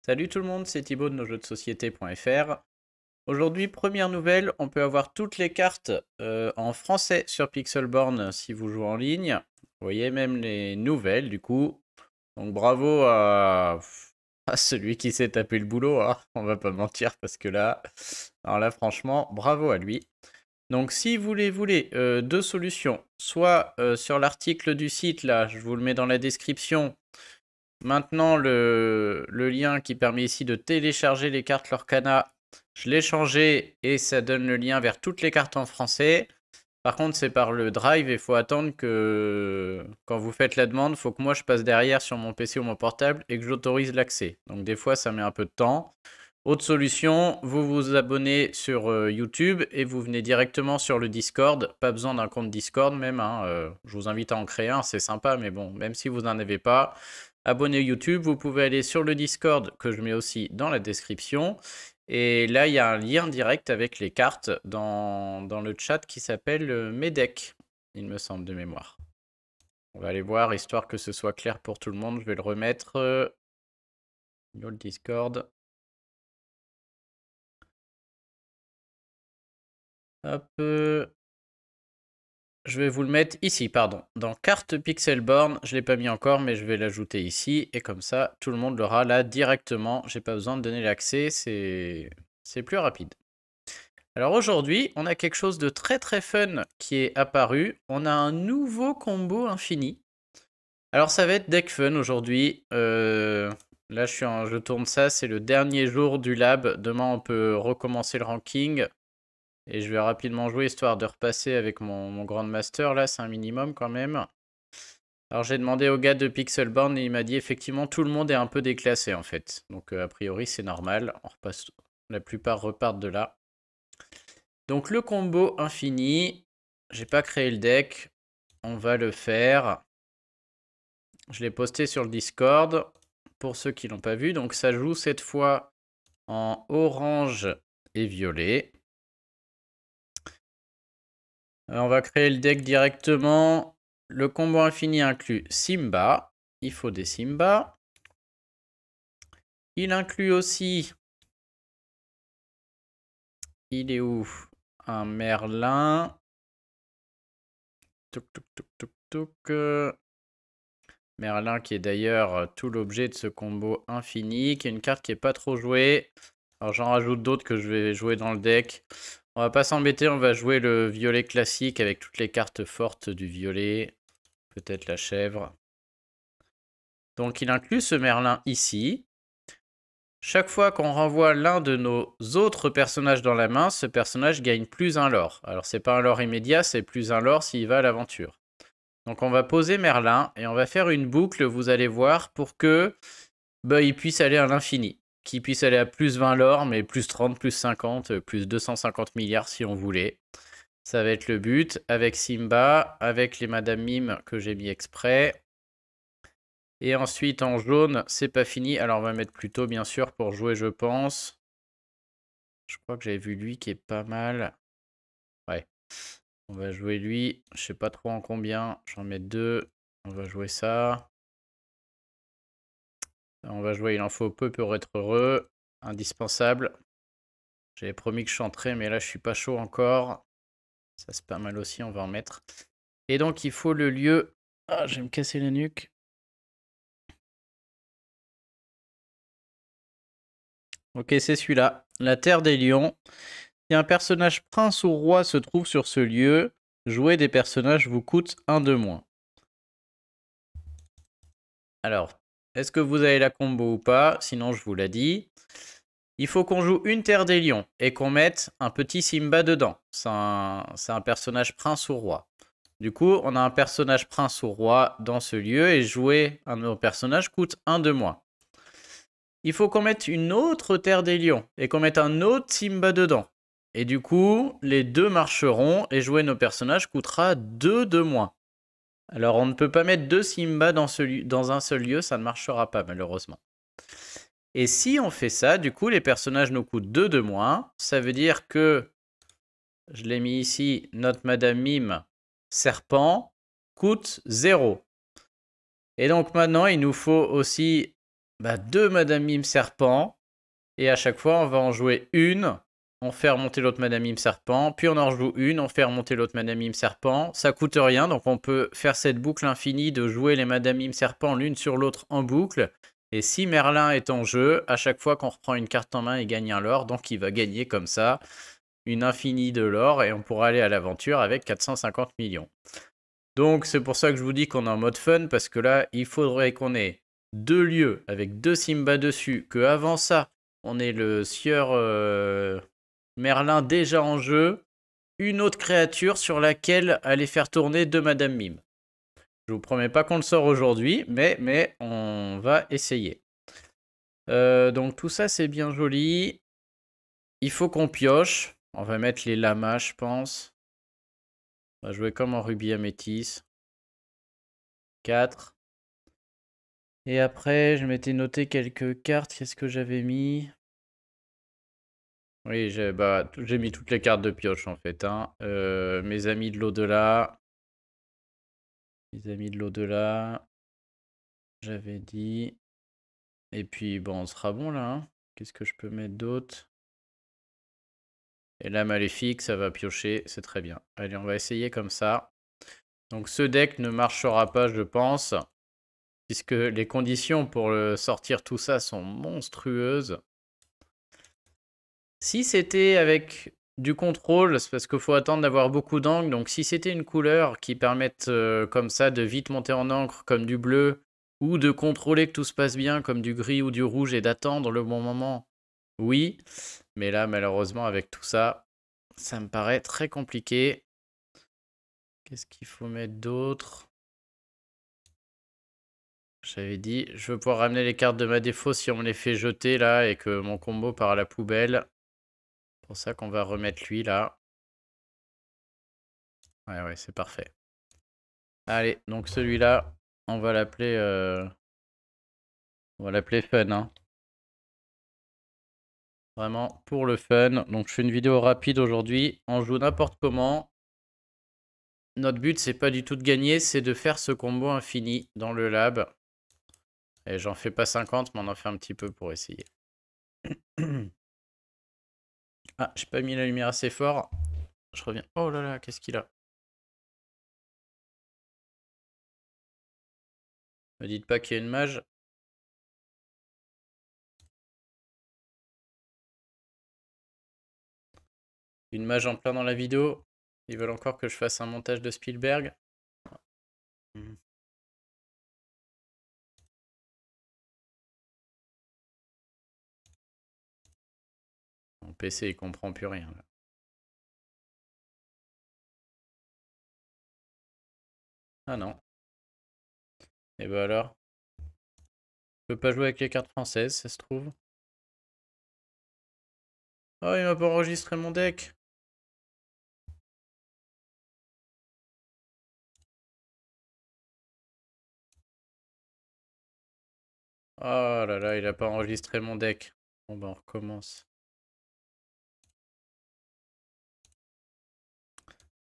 Salut tout le monde, c'est Thibaut de nosjeuxdesociété.fr. Aujourd'hui, première nouvelle, on peut avoir toutes les cartes en français sur Pixelborn si vous jouez en ligne. Vous voyez même les nouvelles du coup. Donc bravo à celui qui s'est tapé le boulot, hein. On va pas mentir parce que là, alors là franchement, bravo à lui. Donc si vous voulez deux solutions, soit sur l'article du site, là, je vous le mets dans la description. Maintenant, le lien qui permet ici de télécharger les cartes Lorcana, je l'ai changé et ça donne le lien vers toutes les cartes en français. Par contre, c'est par le drive et il faut attendre que quand vous faites la demande, il faut que moi je passe derrière sur mon PC ou mon portable et que j'autorise l'accès. Donc des fois, ça met un peu de temps. Autre solution, vous vous abonnez sur YouTube et vous venez directement sur le Discord. Pas besoin d'un compte Discord même, hein, je vous invite à en créer un, c'est sympa, mais bon, même si vous n'en avez pas, abonnez YouTube, vous pouvez aller sur le Discord que je mets aussi dans la description. Et là, il y a un lien direct avec les cartes dans le chat qui s'appelle Medec, il me semble de mémoire. On va aller voir, histoire que ce soit clair pour tout le monde. Je vais le remettre dans le Discord. Hop. Je vais vous le mettre ici, pardon. Dans carte Pixelborn, je ne l'ai pas mis encore, mais je vais l'ajouter ici. Et comme ça, tout le monde l'aura là directement. J'ai pas besoin de donner l'accès, c'est plus rapide. Alors aujourd'hui, on a quelque chose de très très fun qui est apparu. On a un nouveau combo infini. Alors ça va être deck fun aujourd'hui. Là, je tourne ça, c'est le dernier jour du lab. Demain, on peut recommencer le ranking. Et je vais rapidement jouer histoire de repasser avec mon Grandmaster. Là, c'est un minimum quand même. Alors j'ai demandé au gars de Pixelborn et il m'a dit effectivement tout le monde est un peu déclassé en fait. Donc a priori c'est normal. On repasse, la plupart repartent de là. Donc le combo infini, j'ai pas créé le deck, on va le faire. Je l'ai posté sur le Discord pour ceux qui l'ont pas vu. Donc ça joue cette fois en orange et violet. Alors, on va créer le deck directement. Le combo infini inclut Simba. Il faut des Simba. Il inclut aussi... Il est où? Un Merlin. Touk, touk, touk, touk, touk. Merlin qui est d'ailleurs tout l'objet de ce combo infini, qui est une carte qui est pas trop jouée. Alors j'en rajoute d'autres que je vais jouer dans le deck. On va pas s'embêter, on va jouer le violet classique avec toutes les cartes fortes du violet. Peut-être la chèvre. Donc il inclut ce Merlin ici. Chaque fois qu'on renvoie l'un de nos autres personnages dans la main, ce personnage gagne plus un lore. Alors c'est pas un lore immédiat, c'est plus un lore s'il va à l'aventure. Donc on va poser Merlin et on va faire une boucle, vous allez voir, pour que il puisse aller à l'infini. Qu'il puisse aller à plus 20 lore, mais plus 30, plus 50, plus 250 milliards si on voulait. Ça va être le but, avec Simba, avec les Madame Mime que j'ai mis exprès. Et ensuite, en jaune, c'est pas fini. Alors, on va mettre plutôt, bien sûr, pour jouer, je pense. Je crois que j'avais vu lui qui est pas mal. Ouais. On va jouer lui. Je sais pas trop en combien. J'en mets deux. On va jouer ça. On va jouer il en faut peu pour être heureux. Indispensable. J'avais promis que je chanterais, mais là, je suis pas chaud encore. Ça, c'est pas mal aussi. On va en mettre. Et donc, il faut le lieu. Ah, je vais me casser la nuque. Ok, c'est celui-là. La Terre des Lions. Si un personnage prince ou roi se trouve sur ce lieu, jouer des personnages vous coûte 1 de moins. Alors, est-ce que vous avez la combo ou pas? Sinon, je vous l'ai dit. Il faut qu'on joue une Terre des Lions et qu'on mette un petit Simba dedans. C'est un personnage prince ou roi. Du coup, on a un personnage prince ou roi dans ce lieu et jouer un de nos personnages coûte 1 de moins. Il faut qu'on mette une autre Terre des Lions et qu'on mette un autre Simba dedans. Et du coup, les deux marcheront et jouer nos personnages coûtera 2 de moins. Alors on ne peut pas mettre deux Simba dans un seul lieu, ça ne marchera pas malheureusement. Et si on fait ça, du coup les personnages nous coûtent 2 de moins. Ça veut dire que, je l'ai mis ici, notre Madame Mime Serpent coûte 0. Et donc maintenant il nous faut aussi 2 Madame Mime Serpent. Et à chaque fois, on va en jouer une. On fait remonter l'autre Madame Mime Serpent. Puis on en rejoue une. On fait remonter l'autre Madame Mime Serpent. Ça coûte rien. Donc on peut faire cette boucle infinie de jouer les Madame Mime Serpent l'une sur l'autre en boucle. Et si Merlin est en jeu, à chaque fois qu'on reprend une carte en main, il gagne un lore. Donc il va gagner comme ça une infinie de l'or. Et on pourra aller à l'aventure avec 450 millions. Donc c'est pour ça que je vous dis qu'on est en mode fun. Parce que là, il faudrait qu'on ait 2 lieux avec 2 Simba dessus. Que avant ça, on ait le sieur Merlin déjà en jeu. Une autre créature sur laquelle aller faire tourner 2 Madame Mime. Je vous promets pas qu'on le sort aujourd'hui, mais on va essayer. Donc tout ça c'est bien joli. Il faut qu'on pioche. On va mettre les lamas, je pense. On va jouer comme en rubis améthyste. 4. Et après, je m'étais noté quelques cartes. Qu'est-ce que j'avais mis? Oui, j'ai mis toutes les cartes de pioche en fait. Hein. Mes amis de l'au-delà. Les amis de l'au-delà. J'avais dit. Et puis bon, on sera bon là. Hein. Qu'est-ce que je peux mettre d'autre? Et là, maléfique, ça va piocher. C'est très bien. Allez, on va essayer comme ça. Donc ce deck ne marchera pas, je pense. Puisque les conditions pour sortir tout ça sont monstrueuses. Si c'était avec du contrôle, c'est parce qu'il faut attendre d'avoir beaucoup d'angles. Donc si c'était une couleur qui permette comme ça de vite monter en encre comme du bleu, ou de contrôler que tout se passe bien comme du gris ou du rouge et d'attendre le bon moment, oui. Mais là, malheureusement, avec tout ça, ça me paraît très compliqué. Qu'est-ce qu'il faut mettre d'autre? J'avais dit, je veux pouvoir ramener les cartes de ma défaut si on me les fait jeter là et que mon combo part à la poubelle. C'est pour ça qu'on va remettre lui là. Ouais, c'est parfait. Allez, donc celui-là, on va l'appeler fun. Hein. Vraiment pour le fun. Donc je fais une vidéo rapide aujourd'hui. On joue n'importe comment. Notre but, c'est pas du tout de gagner, c'est de faire ce combo infini dans le lab. Et j'en fais pas 50, mais on en fait un petit peu pour essayer. Ah, j'ai pas mis la lumière assez fort. Je reviens. Oh là là, qu'est-ce qu'il a? Me dites pas qu'il y a une mage. Une mage en plein dans la vidéo. Ils veulent encore que je fasse un montage de Spielberg. Mon PC il comprend plus rien là. Ah non. Et bah alors? Je peux pas jouer avec les cartes françaises, ça se trouve. Oh, il m'a pas enregistré mon deck. Oh là là, il a pas enregistré mon deck. Bon bah on recommence.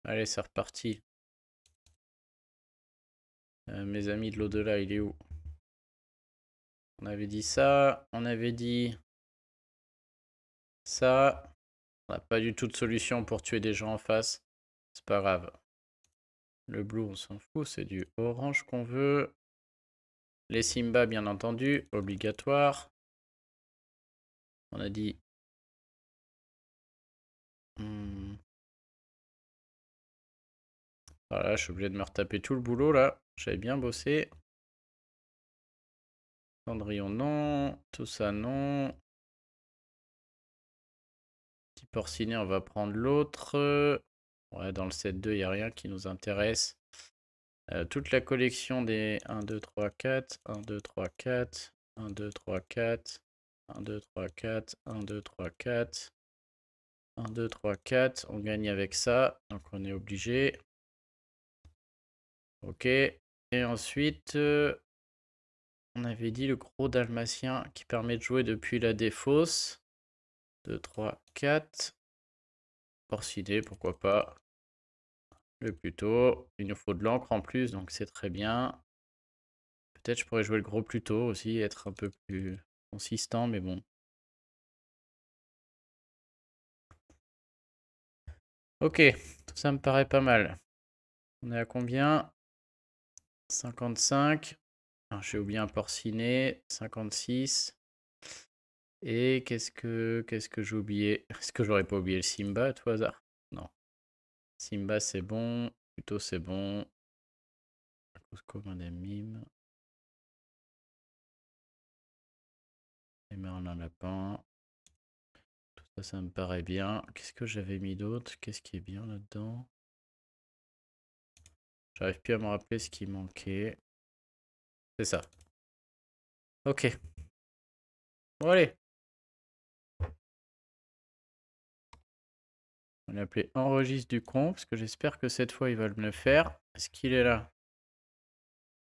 Allez, c'est reparti. Mes amis de l'au-delà, il est où? On avait dit ça, on avait dit ça. On n'a pas du tout de solution pour tuer des gens en face. C'est pas grave. Le blue, on s'en fout, c'est du orange qu'on veut. Les Simba, bien entendu, obligatoire. On a dit... Voilà, je suis obligé de me retaper tout le boulot là. J'avais bien bossé. Cendrillon, non. Tout ça, non. Petit porcinet, on va prendre l'autre. Ouais, dans le set 2, il n'y a rien qui nous intéresse. Toute la collection des 1, 2, 3, 4. 1, 2, 3, 4. 1, 2, 3, 4. 1, 2, 3, 4. 1, 2, 3, 4. 1, 2, 3, 4. On gagne avec ça. Donc on est obligé. Ok. Et ensuite, on avait dit le gros dalmatien qui permet de jouer depuis la défausse. 2, 3, 4. Porcinet, pourquoi pas. Le plus tôt. Il nous faut de l'encre en plus, donc c'est très bien. Peut-être je pourrais jouer le gros plus tôt aussi, être un peu plus consistant, mais bon. Ok, tout ça me paraît pas mal. On est à combien? 55. J'ai oublié un porcinet. 56. Et qu'est-ce que j'ai oublié? Est-ce que j'aurais pas oublié le Simba à tout hasard? Non. Simba c'est bon. Plutôt c'est bon. Cusco, Madame Mime. Et Merlin Lapin. Tout ça, ça me paraît bien. Qu'est-ce que j'avais mis d'autre? Qu'est-ce qui est bien là-dedans? J'arrive plus à me rappeler ce qui manquait. C'est ça. Ok. Bon, allez. On va l'appeler enregistre du con, parce que j'espère que cette fois, il va me le faire. Est-ce qu'il est là?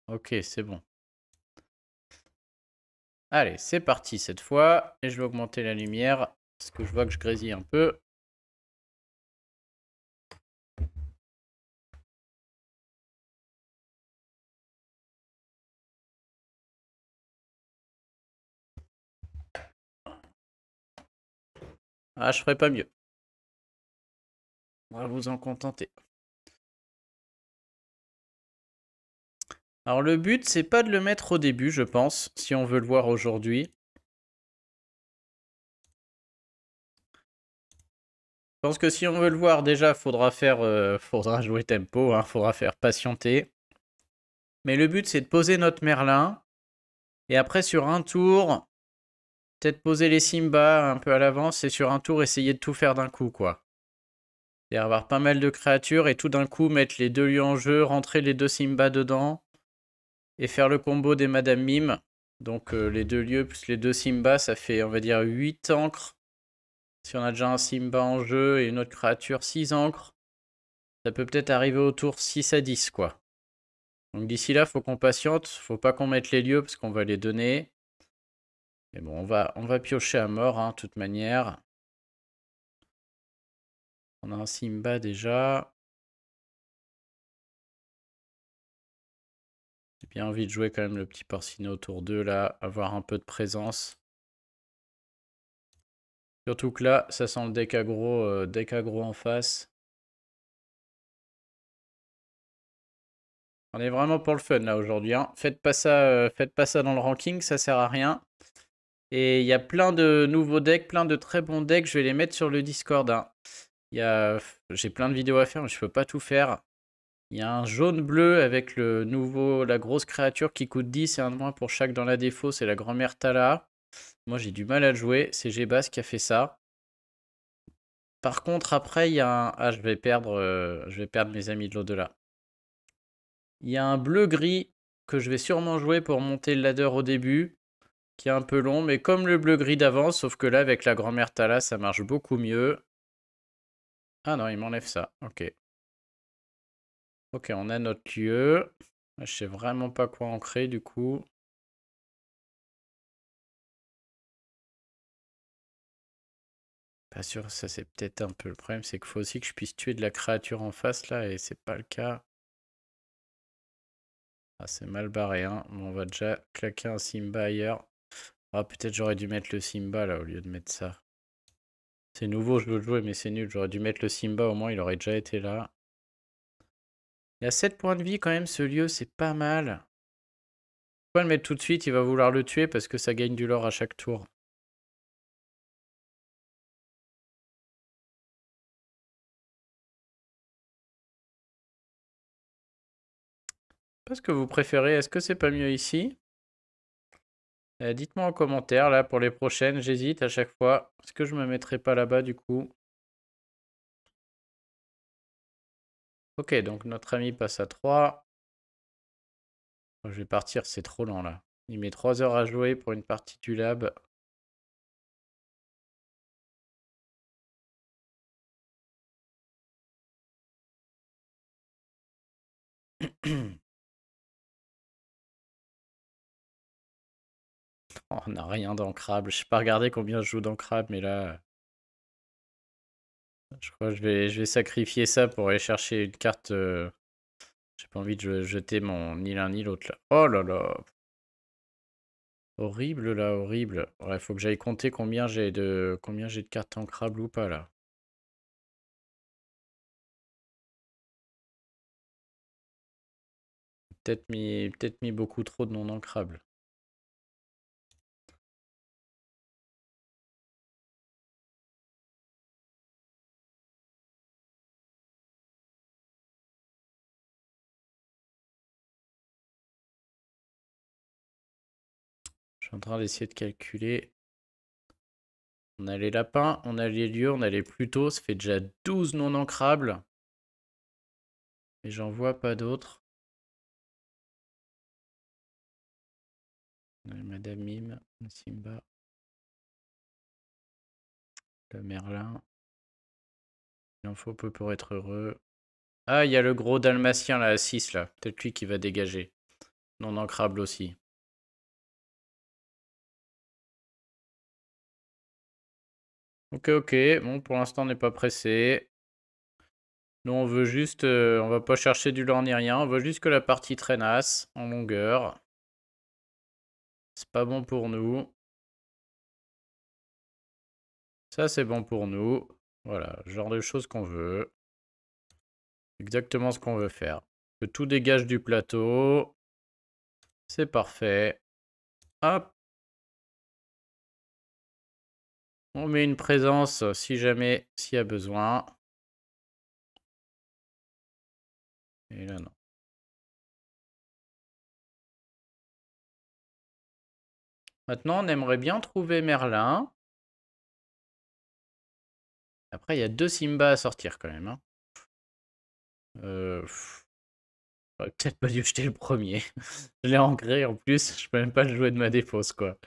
Ok, c'est bon. Allez, c'est parti cette fois. Et je vais augmenter la lumière, parce que je vois que je grésille un peu. Ah, je ferai pas mieux. On va vous en contenter. Alors le but, c'est pas de le mettre au début, je pense, si on veut le voir aujourd'hui. Je pense que si on veut le voir, déjà, faudra jouer tempo, hein, faudra faire patienter. Mais le but, c'est de poser notre Merlin. Et après, sur un tour, peut-être poser les Simba un peu à l'avance. Et sur un tour, essayer de tout faire d'un coup, quoi. Et avoir pas mal de créatures et tout d'un coup mettre les deux lieux en jeu, rentrer les deux Simba dedans. Et faire le combo des Madame Mime. Donc les deux lieux plus les deux Simba, ça fait, on va dire, 8 encres. Si on a déjà un Simba en jeu et une autre créature, 6 encres. Ça peut peut-être arriver au tour 6 à 10, quoi. Donc d'ici là, faut qu'on patiente. Faut pas qu'on mette les lieux parce qu'on va les donner. Mais bon, on va piocher à mort, hein, de toute manière. On a un Simba déjà. J'ai bien envie de jouer quand même le petit porcinet autour d'eux, là. Avoir un peu de présence. Surtout que là, ça sent le deck aggro en face. On est vraiment pour le fun là aujourd'hui, hein. Faites pas ça dans le ranking, ça sert à rien. Et il y a plein de nouveaux decks, plein de très bons decks. Je vais les mettre sur le Discord, hein. J'ai plein de vidéos à faire, mais je peux pas tout faire. Il y a un jaune-bleu avec la grosse créature qui coûte 10 et un de moins pour chaque dans la défaut. C'est la grand-mère Tala. Moi, j'ai du mal à le jouer. C'est Gebas qui a fait ça. Par contre, après, il y a un... Ah, je vais perdre mes amis de l'au-delà. Il y a un bleu-gris que je vais sûrement jouer pour monter le ladder au début, qui est un peu long, mais comme le bleu-gris d'avant, sauf que là, avec la grand-mère Tala, ça marche beaucoup mieux. Ah non, il m'enlève ça. Ok. Ok, on a notre lieu. Je sais vraiment pas quoi ancrer, du coup. Pas sûr, ça c'est peut-être un peu le problème, c'est qu'il faut aussi que je puisse tuer de la créature en face, là, et c'est pas le cas. Ah, c'est mal barré, hein. Bon, on va déjà claquer un Simba ailleurs. Ah, peut-être j'aurais dû mettre le Simba, là, au lieu de mettre ça. C'est nouveau, je veux le jouer, mais c'est nul. J'aurais dû mettre le Simba, au moins il aurait déjà été là. Il a 7 points de vie quand même, ce lieu, c'est pas mal. Faut pas le mettre tout de suite, il va vouloir le tuer parce que ça gagne du lore à chaque tour. Pas ce que vous préférez, est-ce que c'est pas mieux ici? Dites-moi en commentaire, là, pour les prochaines, j'hésite à chaque fois. Est-ce que je me mettrai pas là-bas, du coup? Ok, donc notre ami passe à 3. Je vais partir, c'est trop lent, là. Il met 3 heures à jouer pour une partie du lab. Oh, on n'a rien d'ancrable. Je sais pas regarder combien je joue d'ancrable, mais là, je crois que je vais sacrifier ça pour aller chercher une carte. J'ai pas envie de jeter ni l'un ni l'autre là. Oh là là. Horrible là, horrible. Ouais, faut que j'aille compter combien j'ai de cartes ancrables ou pas là. Peut-être mis beaucoup trop de non ancrables. Je suis en train d'essayer de calculer. On a les lapins, on a les lieux, on a les Pluto. Ça fait déjà 12 non ancrables. Et j'en vois pas d'autres. On a Madame Mime, le Simba, le Merlin. Il en faut peu pour être heureux. Ah, il y a le gros dalmatien là, à 6 là. Peut-être lui qui va dégager. Non ancrable aussi. Ok, ok. Bon, pour l'instant, on n'est pas pressé. Nous, on veut juste... on va pas chercher du lore ni rien. On veut juste que la partie traînasse en longueur. C'est pas bon pour nous. Ça, c'est bon pour nous. Voilà, genre de choses qu'on veut. Exactement ce qu'on veut faire. Que tout dégage du plateau. C'est parfait. Hop. On met une présence si jamais, s'il y a besoin. Et là, non. Maintenant, on aimerait bien trouver Merlin. Après, il y a 2 Simba à sortir quand même. Hein. J'aurais peut-être pas dû jeter le premier. Je l'ai en gré en plus. Je peux même pas le jouer de ma défausse, quoi.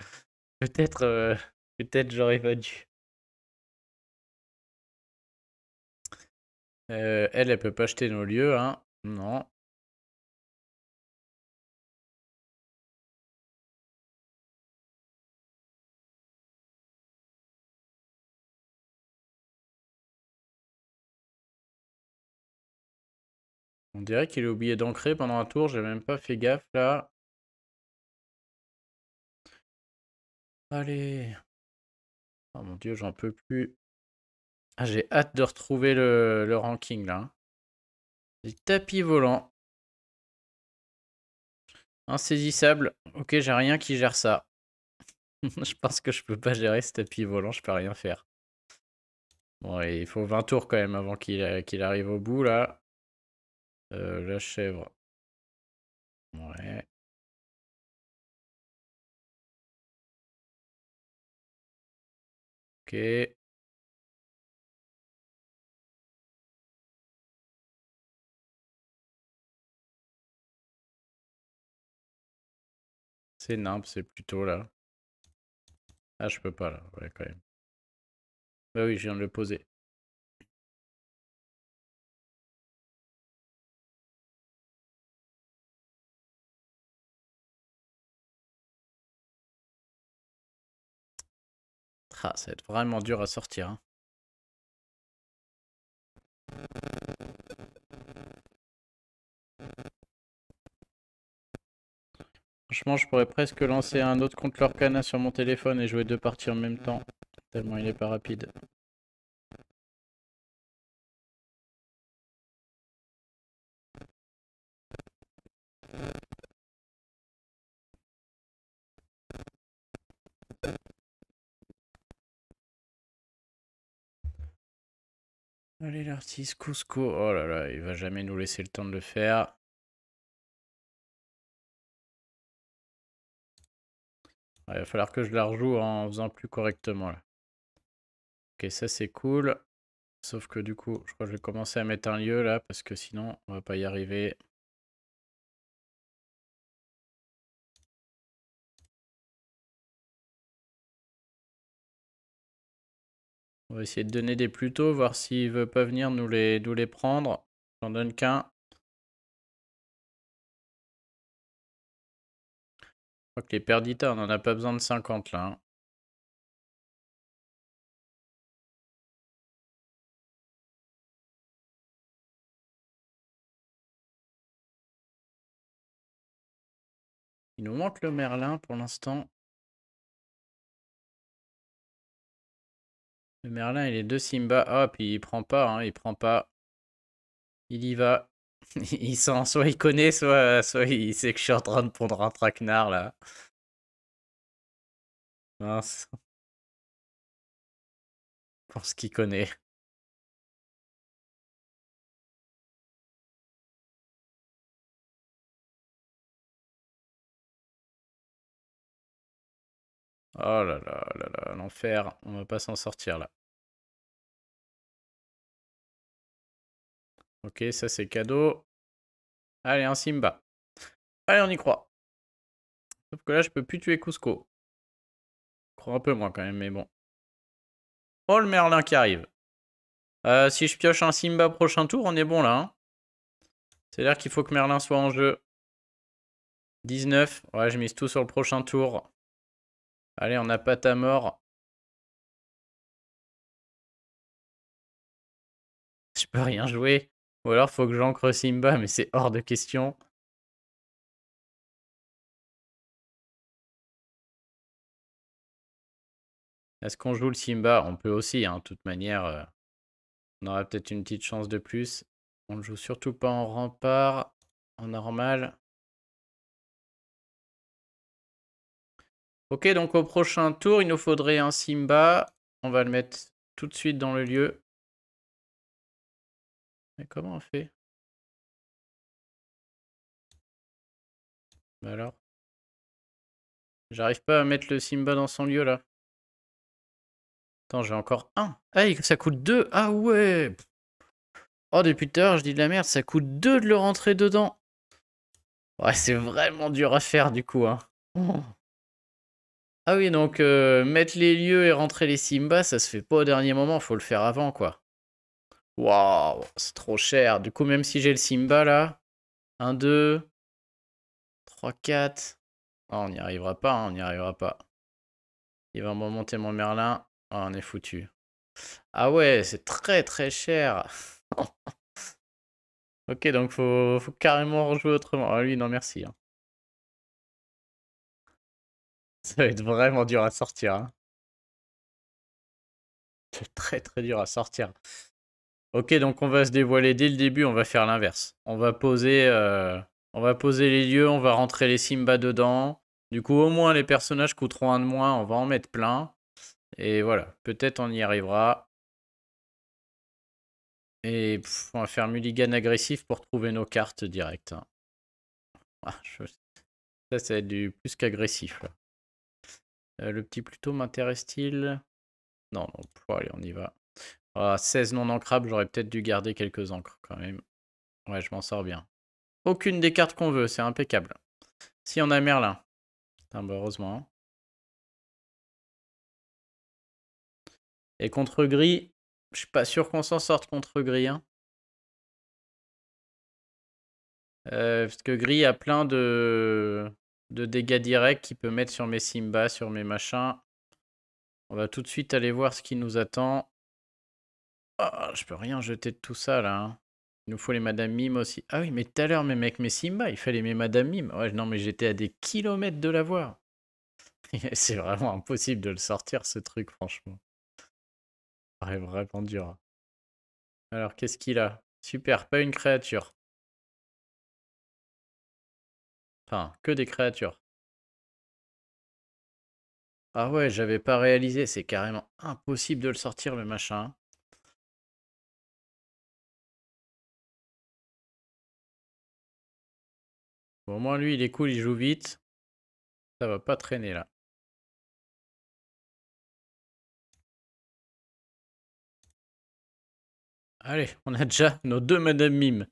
Peut-être peut-être j'aurais pas dû. Elle peut pas acheter nos lieux, hein. Non. On dirait qu'il a oublié d'ancrer pendant un tour. J'ai même pas fait gaffe, là. Allez. Oh mon dieu, j'en peux plus. Ah, j'ai hâte de retrouver le ranking, là. Les tapis volants. Insaisissable. Ok, j'ai rien qui gère ça. Je pense que je peux pas gérer ce tapis volant. Je peux rien faire. Bon, et il faut 20 tours quand même avant qu'il arrive au bout, là. La chèvre. Ouais. Ok. C'est nimp, c'est plutôt là. Ah, je peux pas là. Ouais, quand même. Bah oui, je viens de le poser. Ah, ça va être vraiment dur à sortir. Hein. Franchement, je pourrais presque lancer un autre contre l'Orcana sur mon téléphone et jouer 2 parties en même temps. Tellement il est pas rapide. Allez, l'artiste Cusco. Oh là là, il va jamais nous laisser le temps de le faire. Ouais, il va falloir que je la rejoue en faisant plus correctement là. Ok, ça c'est cool. Sauf que du coup, je crois que je vais commencer à mettre un lieu là parce que sinon on va pas y arriver. On va essayer de donner des plus tôt, voir s'il veut pas venir nous les prendre. J'en donne qu'un. Je crois que les perditas, on en a pas besoin de 50 là. Hein. Il nous manque le Merlin pour l'instant. Le Merlin et les deux Simba. Ah, puis il prend pas, hein, il prend pas. Il y va. Il sent, soit il connaît, soit il sait que je suis en train de prendre un traquenard là. Mince. Je pense qu'il connaît. Oh là là là là, l'enfer. On va pas s'en sortir là. Ok, ça c'est cadeau. Allez, un Simba. Allez, on y croit. Sauf que là, je peux plus tuer Cusco. Je crois un peu moins quand même, mais bon. Oh, le Merlin qui arrive. Si je pioche un Simba prochain tour, on est bon là. Hein. C'est-à-dire qu'il faut que Merlin soit en jeu. 19. Ouais, je mise tout sur le prochain tour. Allez, on n'a pas ta mort. Je peux rien jouer. Ou alors, faut que j'ancre Simba, mais c'est hors de question. Est-ce qu'on joue le Simba? On peut aussi, hein, de toute manière. On aura peut-être une petite chance de plus. On le joue surtout pas en rempart. En normal. Ok, donc au prochain tour, il nous faudrait un Simba. On va le mettre tout de suite dans le lieu. Mais comment on fait? Bah alors? J'arrive pas à mettre le Simba dans son lieu là. Attends, j'ai encore un. Ah, ça coûte 2. Ah ouais. Oh, depuis tout à l'heure, je dis de la merde. Ça coûte 2 de le rentrer dedans. Ouais, c'est vraiment dur à faire du coup. Hein. Oh. Ah oui, donc mettre les lieux et rentrer les Simba, ça se fait pas au dernier moment. Faut le faire avant quoi. Waouh, c'est trop cher. Du coup, même si j'ai le Simba là. 1, 2, 3, 4. Oh, on n'y arrivera pas, hein, on n'y arrivera pas. Il va me remonter mon Merlin. Oh, on est foutu. Ah ouais, c'est très très cher. Ok, donc faut carrément rejouer autrement. Ah lui, non merci. Hein. Ça va être vraiment dur à sortir. Hein. C'est très très dur à sortir. Ok, donc on va se dévoiler dès le début, on va faire l'inverse. On va poser les lieux, on va rentrer les Simba dedans. Du coup, au moins les personnages coûteront un de moins, on va en mettre plein. Et voilà, peut-être on y arrivera. Et on va faire mulligan agressif pour trouver nos cartes directes. Hein. Ah, ça va être du plus qu'agressif. Le petit Pluto m'intéresse-t-il? Non, non, allez, on y va. Ah, 16 non ancrables, j'aurais peut-être dû garder quelques encres quand même. Ouais, je m'en sors bien. Aucune des cartes qu'on veut, c'est impeccable. Si on a Merlin. Putain, bah heureusement. Hein. Et contre gris, je suis pas sûr qu'on s'en sorte contre gris. Hein. Parce que gris a plein de dégâts directs qu'il peut mettre sur mes Simba, sur mes machins. On va tout de suite aller voir ce qui nous attend. Oh, je peux rien jeter de tout ça là. Hein. Il nous faut les Madame Mime aussi. Ah oui, mais tout à l'heure, même avec mes Simba, il fallait mes Madame Mime. Ouais, non, mais j'étais à des kilomètres de la voir. C'est vraiment impossible de le sortir ce truc, franchement. Ça paraît vraiment dur. Alors, qu'est-ce qu'il a? Super, pas une créature. Enfin, que des créatures. Ah ouais, j'avais pas réalisé. C'est carrément impossible de le sortir, le machin. Bon, au moins, lui, il est cool, il joue vite. Ça va pas traîner, là. Allez, on a déjà nos deux Madame Mime.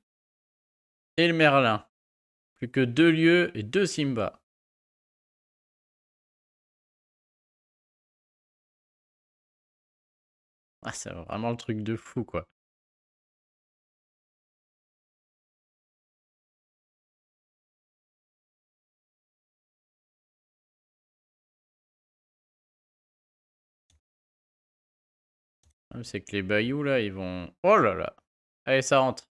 Et le Merlin. Plus que 2 lieux et 2 Simba. Ah, c'est vraiment le truc de fou, quoi. C'est que les bayous, là, ils vont... Oh là là. Allez, ça rentre.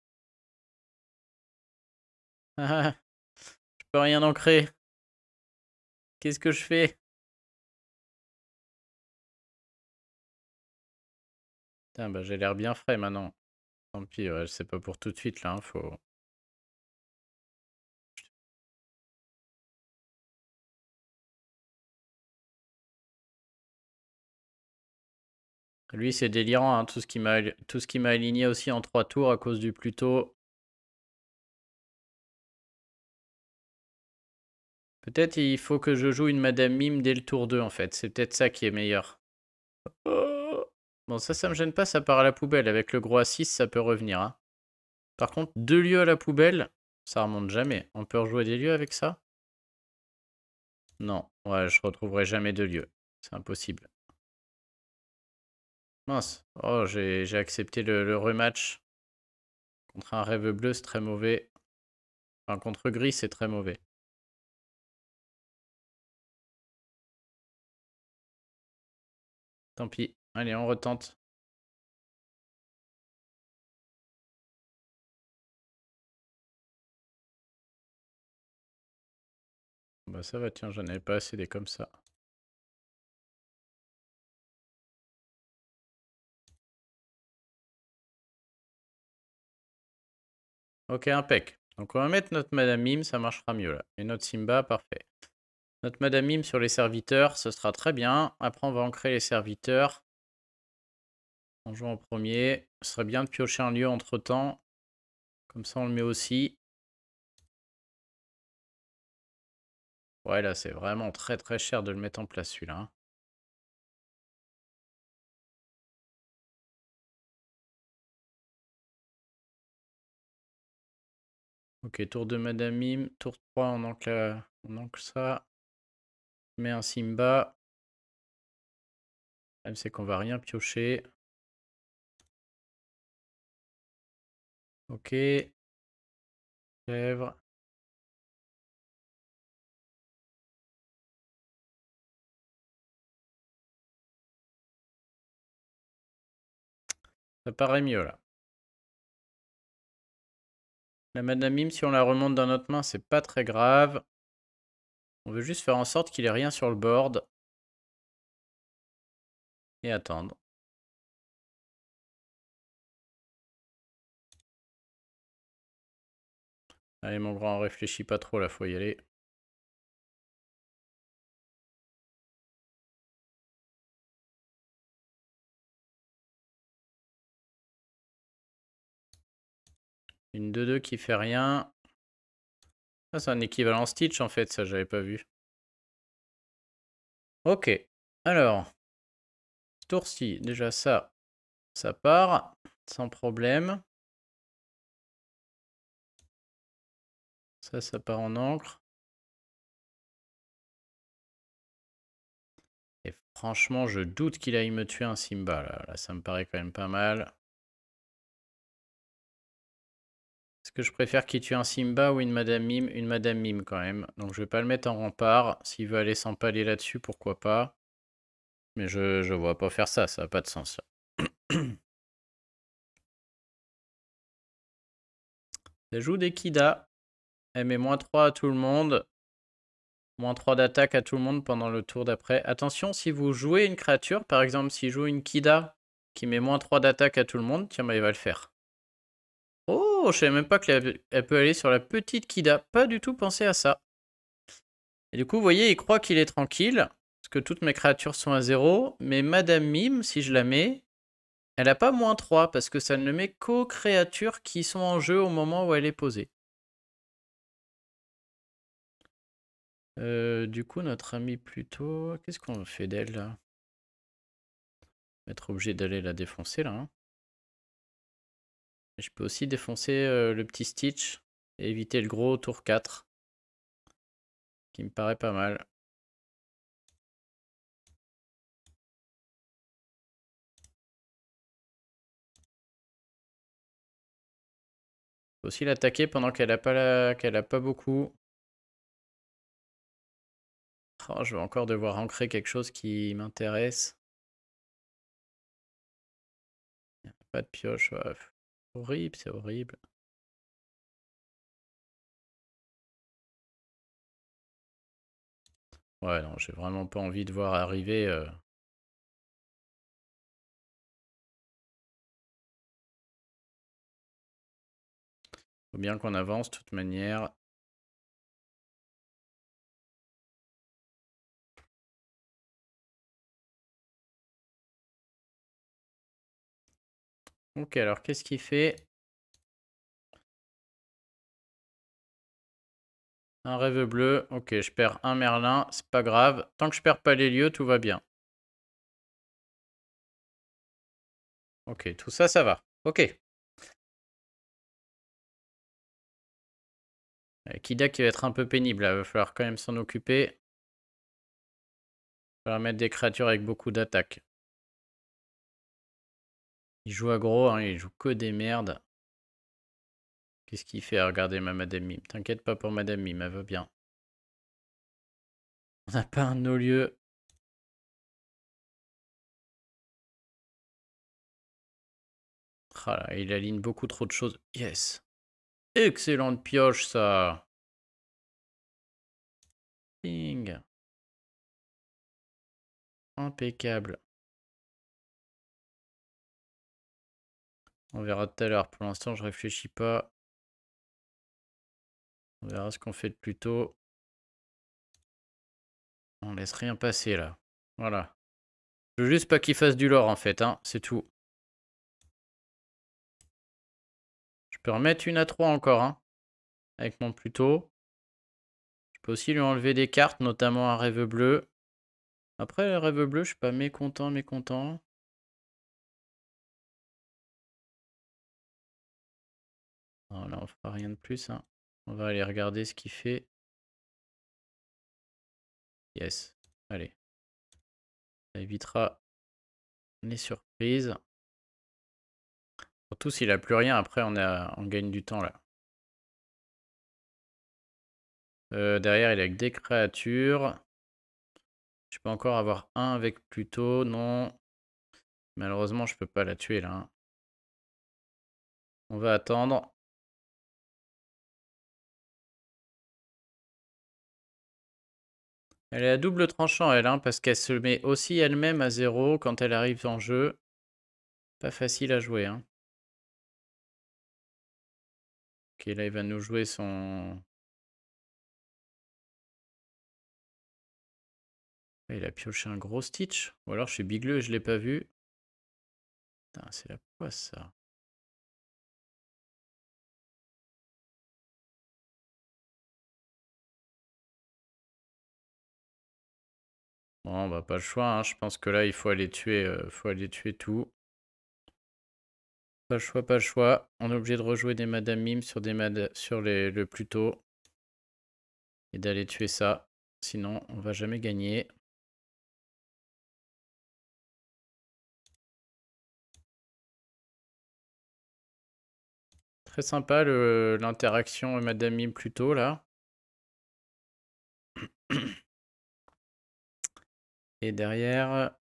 Je peux rien ancrer. Qu'est-ce que je fais? Putain, bah, j'ai l'air bien frais maintenant. Tant pis, ouais, c'est pas pour tout de suite là, hein, faut... Lui, c'est délirant, hein, tout ce qui m'a aligné aussi en 3 tours à cause du plus tôt. Peut-être il faut que je joue une Madame Mime dès le tour 2 en fait. C'est peut-être ça qui est meilleur. Oh. Bon, ça me gêne pas, ça part à la poubelle. Avec le gros A6, ça peut revenir, hein. Par contre, 2 lieux à la poubelle, ça remonte jamais. On peut rejouer des lieux avec ça? Non, ouais, je retrouverai jamais 2 lieux. C'est impossible. Mince. Oh, j'ai accepté le rematch. Contre un rêve bleu, c'est très mauvais. Enfin, contre gris, c'est très mauvais. Tant pis. Allez, on retente. Bah ça va, tiens, j'en avais pas assez des comme ça. Ok, impec. Donc on va mettre notre Madame Mime, ça marchera mieux là. Et notre Simba, parfait. Notre Madame Mime sur les serviteurs, ce sera très bien. Après, on va ancrer les serviteurs. On joue en premier. Ce serait bien de piocher un lieu entre temps. Comme ça, on le met aussi. Ouais, là, c'est vraiment très très cher de le mettre en place celui-là, hein. Ok, tour de Madame Mime. Tour 3, on ancre ça. On met un Simba. Le problème, c'est qu'on va rien piocher. Ok. Chèvre. Ça paraît mieux là. La Madame Mime, si on la remonte dans notre main, c'est pas très grave. On veut juste faire en sorte qu'il ait rien sur le board. Et attendre. Allez mon grand, réfléchis pas trop là, faut y aller. Une 2-2 qui fait rien. Ah, c'est un équivalent Stitch en fait, ça j'avais pas vu. Ok, alors, ce tour-ci, déjà ça part, sans problème. Ça part en encre. Et franchement, je doute qu'il aille me tuer un Simba là, ça me paraît quand même pas mal. Est-ce que je préfère qu'il tue un Simba ou une Madame Mime? Une Madame Mime quand même. Donc je vais pas le mettre en rempart. S'il veut aller s'empaler là-dessus, pourquoi pas. Mais je vois pas faire ça, ça n'a pas de sens. Elle joue des Kida. Elle met -3 à tout le monde. -3 d'attaque à tout le monde pendant le tour d'après. Attention, si vous jouez une créature, par exemple, s'il joue une Kida qui met -3 d'attaque à tout le monde, tiens, bah, il va le faire. Oh, je savais même pas qu'elle peut aller sur la petite Kida. Pas du tout pensé à ça. Et du coup, vous voyez, il croit qu'il est tranquille, parce que toutes mes créatures sont à 0. Mais Madame Mime, si je la mets, elle n'a pas -3, parce que ça ne met qu'aux créatures qui sont en jeu au moment où elle est posée. Du coup, notre ami plutôt... Qu'est-ce qu'on fait d'elle, là? On va être obligé d'aller la défoncer, là, hein. Je peux aussi défoncer le petit Stitch et éviter le gros tour 4. Qui me paraît pas mal. Faut aussi l'attaquer pendant qu'elle a pas beaucoup. Oh, je vais encore devoir ancrer quelque chose qui m'intéresse. Pas de pioche. Ouais. Horrible, c'est horrible. Ouais, non, j'ai vraiment pas envie de voir arriver... Faut bien qu'on avance, de toute manière. Ok, alors qu'est-ce qu'il fait? Un rêve bleu. Ok, je perds un Merlin, c'est pas grave. Tant que je perds pas les lieux, tout va bien. Ok, tout ça, ça va. Ok. Kida qui va être un peu pénible, là. Il va falloir quand même s'en occuper. Il va falloir mettre des créatures avec beaucoup d'attaques. Il joue aggro, hein, il joue que des merdes. Qu'est-ce qu'il fait à regarder ma Madame Mime? T'inquiète pas pour Madame Mime, elle va bien. On n'a pas un no-lieu. Ah là, il aligne beaucoup trop de choses. Yes. Excellente pioche, ça. Ping. Impeccable. On verra tout à l'heure. Pour l'instant, je réfléchis pas. On verra ce qu'on fait de plus tôt. On laisse rien passer, là. Voilà. Je veux juste pas qu'il fasse du lore, en fait, hein. C'est tout. Je peux remettre une à 3 encore, hein. Avec mon plus tôt. Je peux aussi lui enlever des cartes, notamment un rêve bleu. Après, le rêve bleu, je suis pas mécontent. Non, là, on fera rien de plus, hein. On va aller regarder ce qu'il fait. Yes. Allez. Ça évitera les surprises. Surtout s'il a plus rien, après on gagne du temps là. Derrière, il a que des créatures. Je peux encore avoir un avec Pluto, non. Malheureusement, je peux pas la tuer là, hein. On va attendre. Elle est à double tranchant, elle, hein, parce qu'elle se met aussi elle-même à 0 quand elle arrive en jeu. Pas facile à jouer, hein. Ok, là, il va nous jouer son... Il a pioché un gros Stitch. Ou alors je suis bigleux et je l'ai pas vu. Putain, c'est la poisse, ça. Bon, bah pas le choix, hein. Je pense que là, il faut aller tuer tout. Pas le choix, pas le choix. On est obligé de rejouer des Madame Mime sur, le plus tôt. Et d'aller tuer ça. Sinon, on va jamais gagner. Très sympa l'interaction Madame Mime plus tôt là. Et derrière,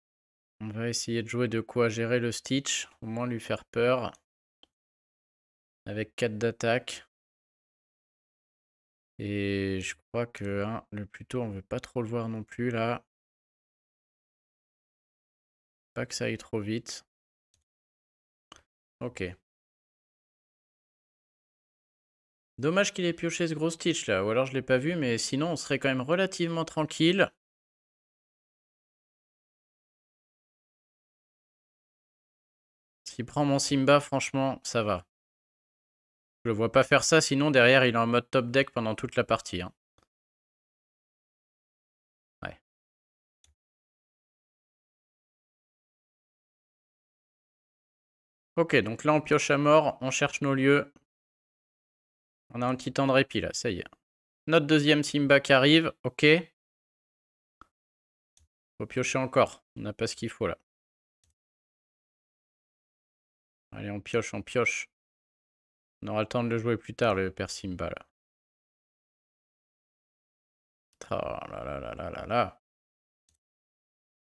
on va essayer de jouer de quoi gérer le Stitch. Au moins lui faire peur. Avec 4 d'attaque. Et je crois que hein, le plus tôt, on veut pas trop le voir non plus là. Pas que ça aille trop vite. Ok. Dommage qu'il ait pioché ce gros Stitch là. Ou alors je l'ai pas vu, mais sinon on serait quand même relativement tranquille. S'il prend mon Simba, franchement, ça va. Je le vois pas faire ça, sinon derrière il est en mode top deck pendant toute la partie, hein. Ouais. Ok, donc là on pioche à mort, on cherche nos lieux. On a un petit temps de répit là, ça y est. Notre deuxième Simba qui arrive, ok. Faut piocher encore, on n'a pas ce qu'il faut là. Allez, on pioche, on pioche. On aura le temps de le jouer plus tard, le père Simba là. Oh là là là là là là.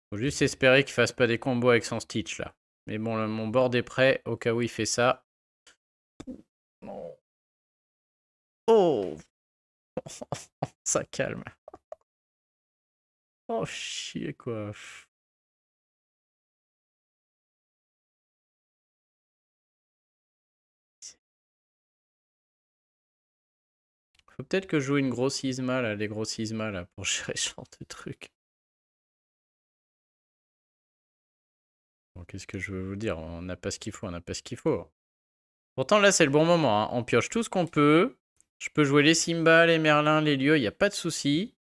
Faut juste espérer qu'il fasse pas des combos avec son Stitch là. Mais bon, mon board est prêt au cas où il fait ça. Oh, ça calme. Oh, chier, quoi. Faut peut-être que je joue une grosse Isma, là, les grosses Isma, là, pour gérer ce genre de truc. Bon, qu'est-ce que je veux vous dire? On n'a pas ce qu'il faut, on n'a pas ce qu'il faut. Pourtant, là, c'est le bon moment, hein. On pioche tout ce qu'on peut. Je peux jouer les Simba, les Merlins, les lieux, il n'y a pas de souci.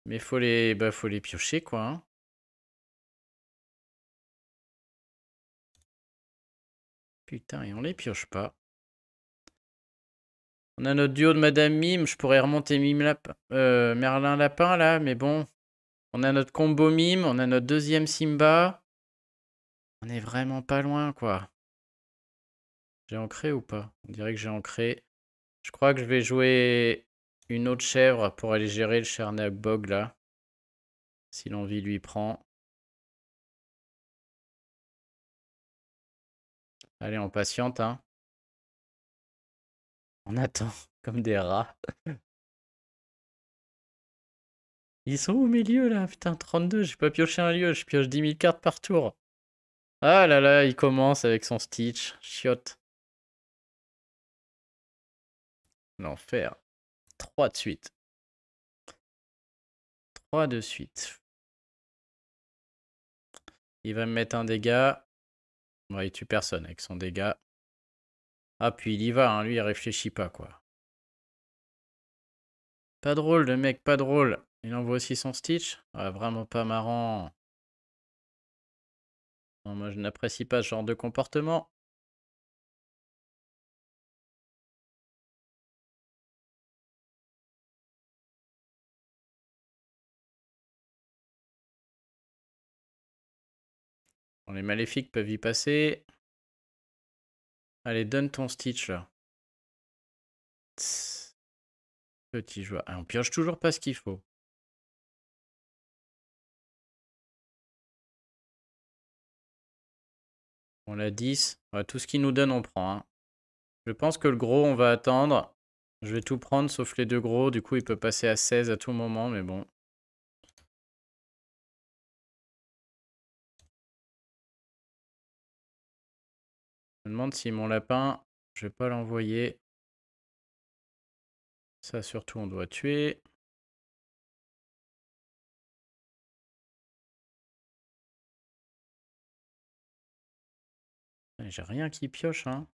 Mais faut les piocher, quoi, hein. Putain, et on les pioche pas. On a notre duo de Madame Mime. Je pourrais remonter Merlin Lapin, là, mais bon. On a notre combo Mime, on a notre deuxième Simba. On est vraiment pas loin, quoi. J'ai ancré ou pas? On dirait que j'ai ancré. Je crois que je vais jouer une autre chèvre pour aller gérer le Chernak Bog, là. Si l'envie lui prend. Allez, on patiente, hein. On attend, comme des rats. Ils sont au milieu, là? Putain, 32, j'ai pas pioché un lieu. Je pioche 10 000 cartes par tour. Ah là là, il commence avec son Stitch. Chiotte. L'enfer. 3 de suite. 3 de suite. Il va me mettre un dégât. Ouais, il tue personne avec son dégât. Ah, puis il y va, hein. Lui, il réfléchit pas, quoi. Pas drôle, le mec, pas drôle. Il envoie aussi son Stitch. Ah, vraiment pas marrant. Non, moi, je n'apprécie pas ce genre de comportement. Bon, les maléfiques peuvent y passer. Allez, donne ton Stitch, là. Tss. Petit joueur. Ah, on pioche toujours pas ce qu'il faut. On a 10. Ouais, tout ce qu'il nous donne, on prend, hein. Je pense que le gros, on va attendre. Je vais tout prendre sauf les deux gros. Du coup, il peut passer à 16 à tout moment, mais bon. Je me demande si mon lapin, je vais pas l'envoyer. Ça, surtout, on doit tuer. J'ai rien qui pioche, hein.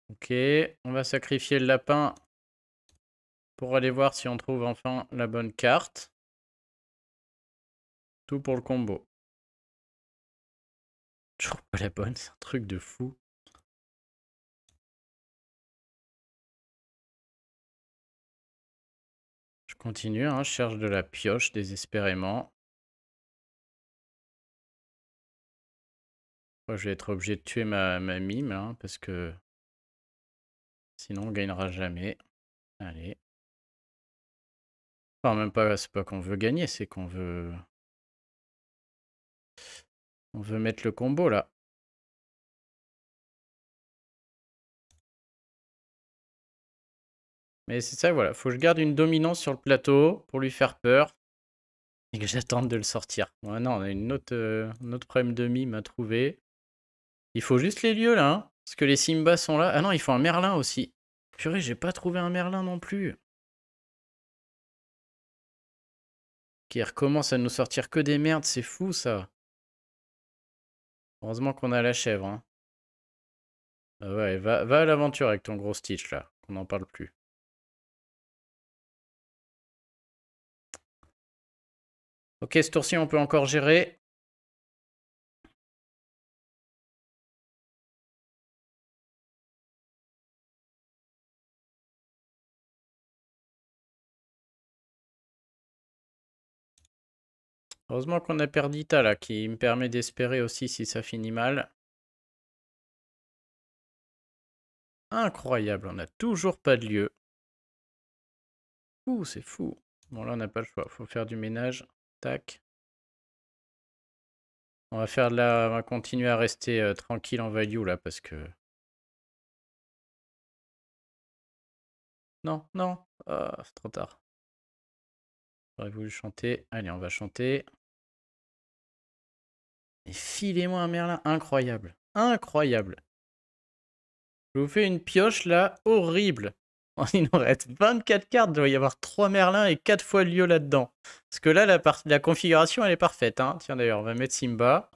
Ok, on va sacrifier le lapin pour aller voir si on trouve enfin la bonne carte. Tout pour le combo. Toujours pas la bonne, c'est un truc de fou. Je continue, hein, je cherche de la pioche désespérément. Je vais être obligé de tuer ma mime, hein, parce que sinon on gagnera jamais. Allez. Enfin, même pas, c'est pas qu'on veut gagner, c'est qu'on veut... On veut mettre le combo, là. Mais c'est ça, voilà. Faut que je garde une dominance sur le plateau pour lui faire peur. Et que j'attende de le sortir. Ouais, non, on a un autre problème de mime à trouver. Il faut juste les lieux, là, hein. Parce que les Simba sont là. Ah non, il faut un Merlin aussi. Purée, j'ai pas trouvé un Merlin non plus. Qui recommence à nous sortir que des merdes, c'est fou, ça. Heureusement qu'on a la chèvre, hein. Ah ouais, va à l'aventure avec ton gros Stitch, là. On n'en parle plus. Ok, ce tour-ci, on peut encore gérer. Heureusement qu'on a Perdita, là, qui me permet d'espérer aussi si ça finit mal. Incroyable, on n'a toujours pas de lieu. Ouh, c'est fou. Bon, là, on n'a pas le choix. Faut faire du ménage. Tac. On va faire on va continuer à rester tranquille en value là parce que... Non, non. Ah, c'est trop tard. J'aurais voulu chanter. Allez, on va chanter. Et filez-moi un Merlin. Incroyable. Incroyable. Je vous fais une pioche là, horrible. Il nous reste 24 cartes, il doit y avoir 3 Merlins et 4 fois Lio là-dedans. Parce que là, la configuration, elle est parfaite. Hein. Tiens, d'ailleurs, on va mettre Simba.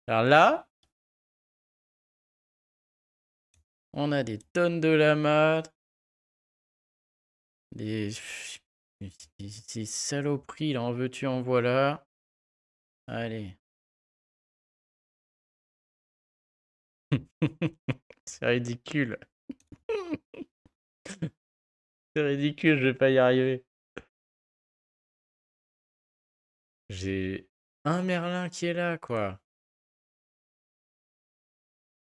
Alors là, on a des tonnes de lamas. Des saloperies, là, en veux-tu, en voilà. Allez. C'est ridicule. C'est ridicule, je vais pas y arriver. J'ai un Merlin qui est là, quoi.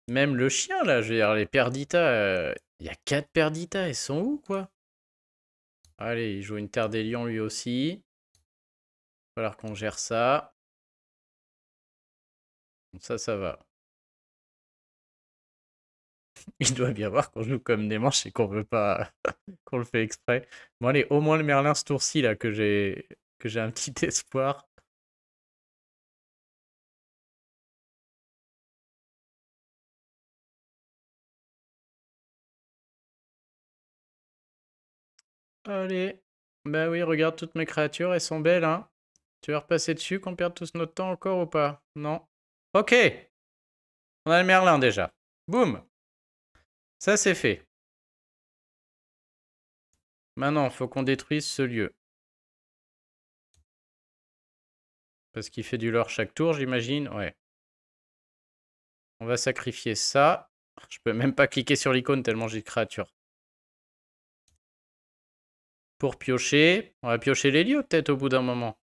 Même le chien, là, je veux dire, les Perdita, il y a 4 Perdita, ils sont où, quoi? Allez, il joue une Terre des Lions, lui aussi. Il va falloir qu'on gère ça. Ça va. Il doit bien voir qu'on joue comme des manches et qu'on veut pas... qu'on le fait exprès. Bon, allez, au moins le Merlin ce tour-ci, là, que j'ai un petit espoir. Allez. Bah oui, regarde toutes mes créatures, elles sont belles, hein. Tu veux repasser dessus, qu'on perde tous notre temps encore ou pas? Non. Ok. On a le Merlin déjà. Boum. Ça, c'est fait. Maintenant, il faut qu'on détruise ce lieu. Parce qu'il fait du lore chaque tour, j'imagine. Ouais. On va sacrifier ça. Je peux même pas cliquer sur l'icône tellement j'ai de créatures. Pour piocher. On va piocher les lieux peut-être au bout d'un moment.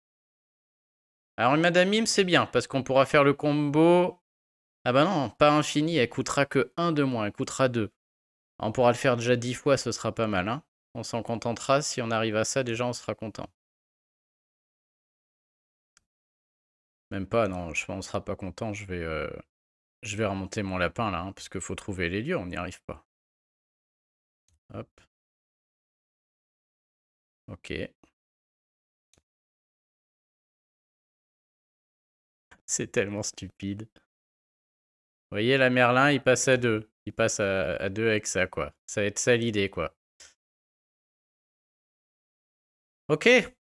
Alors Madame Mime c'est bien parce qu'on pourra faire le combo. Ah bah non, pas infini, elle coûtera que 1 de moins, elle coûtera 2. On pourra le faire déjà 10 fois, ce sera pas mal. Hein. On s'en contentera, si on arrive à ça déjà on sera content. Même pas, non, on sera pas content, je vais remonter mon lapin là, hein, parce qu'il faut trouver les lieux, on n'y arrive pas. Hop. Ok. C'est tellement stupide. Vous voyez, la Merlin, il passe à 2. Il passe à 2 avec ça, quoi. Ça va être ça l'idée, quoi. Ok,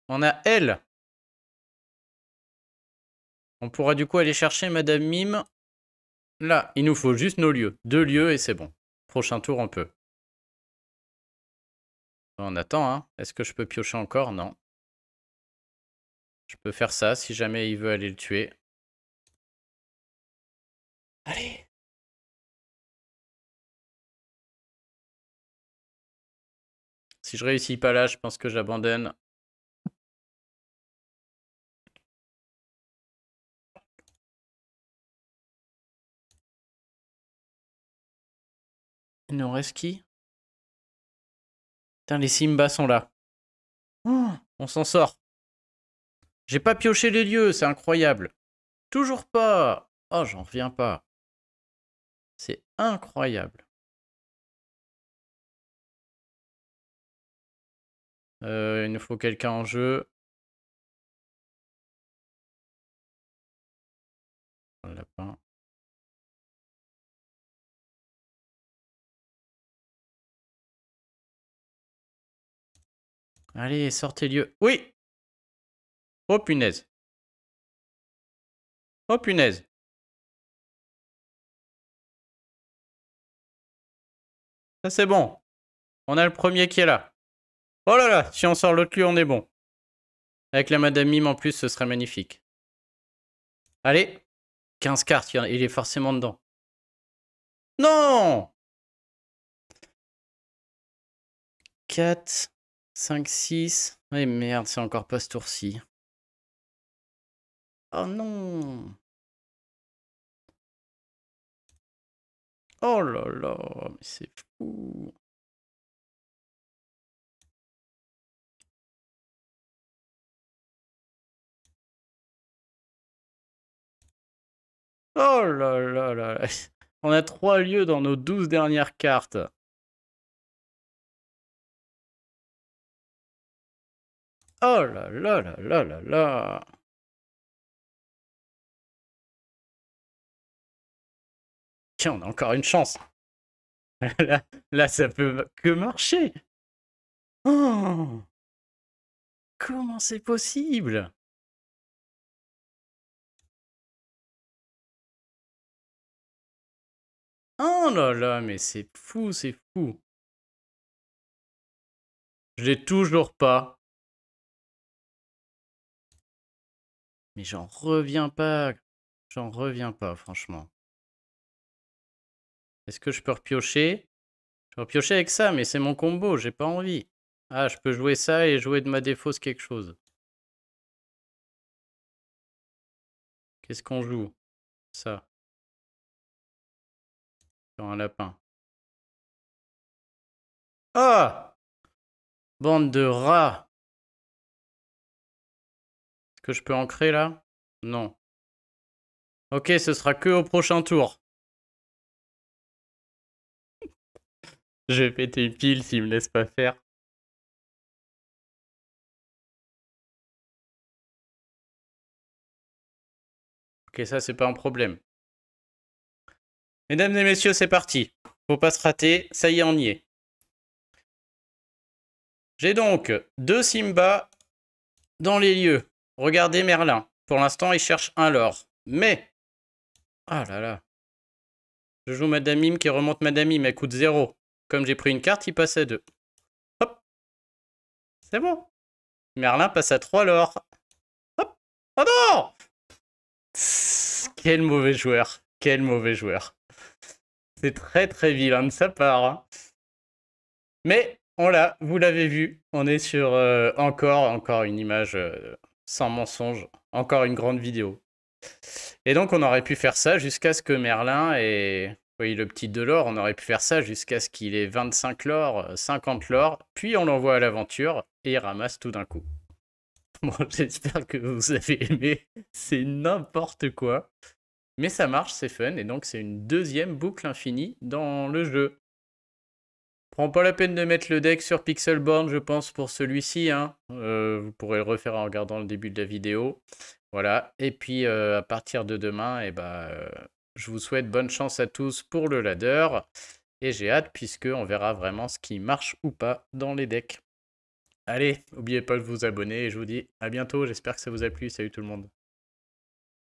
on a elle. On pourra du coup aller chercher Madame Mime. Là, il nous faut juste nos lieux. 2 lieux et c'est bon. Prochain tour, on peut. On attend, hein. Est-ce que je peux piocher encore? Non. Je peux faire ça si jamais il veut aller le tuer. Allez. Si je réussis pas là, je pense que j'abandonne. Il nous reste qui? Putain, les Simba sont là. Oh, on s'en sort. J'ai pas pioché les lieux, c'est incroyable. Toujours pas. Oh, j'en reviens pas. C'est incroyable. Il nous faut quelqu'un en jeu. Le lapin. Allez, sortez lieu. Oui. Oh punaise. Oh punaise. Ça c'est bon. On a le premier qui est là. Oh là là, si on sort l'autre lieu, on est bon. Avec la Madame Mime en plus, ce serait magnifique. Allez. 15 cartes, il est forcément dedans. Non. 4, 5, 6. Oui, merde, c'est encore pas ce tour-ci. Oh non. Oh là là, mais c'est fou. Oh là là là là. On a 3 lieux dans nos 12 dernières cartes. Oh là là là là là là. Tiens, on a encore une chance. Là, ça peut que marcher. Oh, comment c'est possible? Oh là là, mais c'est fou, c'est fou. Je l'ai toujours pas. Mais j'en reviens pas. J'en reviens pas, franchement. Est-ce que je peux repiocher? Je peux repiocher avec ça, mais c'est mon combo, j'ai pas envie. Ah, je peux jouer ça et jouer de ma défausse quelque chose. Qu'est-ce qu'on joue? Ça. Sur un lapin. Ah! Bande de rats! Est-ce que je peux ancrer là? Non. Ok, ce sera que au prochain tour. Je vais péter une pile s'il me laisse pas faire. Ok, ça c'est pas un problème. Mesdames et messieurs, c'est parti. Faut pas se rater, ça y est, on y est. J'ai donc 2 Simba dans les lieux. Regardez Merlin. Pour l'instant, il cherche un lore. Mais... Ah là là. Je joue Madame Mime qui remonte Madame Mime, elle coûte 0. Comme j'ai pris une carte, il passe à 2. Hop. C'est bon. Merlin passe à 3 lore. Hop. Oh non! Quel mauvais joueur. Quel mauvais joueur. C'est très très vilain de sa part. Hein. Mais on l'a, vous l'avez vu. On est sur encore une image sans mensonge. Encore une grande vidéo. Et donc on aurait pu faire ça jusqu'à ce que Merlin ait... Oui, le petit Delors, on aurait pu faire ça jusqu'à ce qu'il ait 25 lore, 50 lore, puis on l'envoie à l'aventure et il ramasse tout d'un coup. Bon, j'espère que vous avez aimé. C'est n'importe quoi. Mais ça marche, c'est fun, et donc c'est une deuxième boucle infinie dans le jeu. Prends pas la peine de mettre le deck sur Pixelborn, je pense, pour celui-ci. Hein. Vous pourrez le refaire en regardant le début de la vidéo. Voilà. Et puis, à partir de demain, je vous souhaite bonne chance à tous pour le ladder. Et j'ai hâte, puisqu'on verra vraiment ce qui marche ou pas dans les decks. Allez, n'oubliez pas de vous abonner, et je vous dis à bientôt. J'espère que ça vous a plu. Salut tout le monde.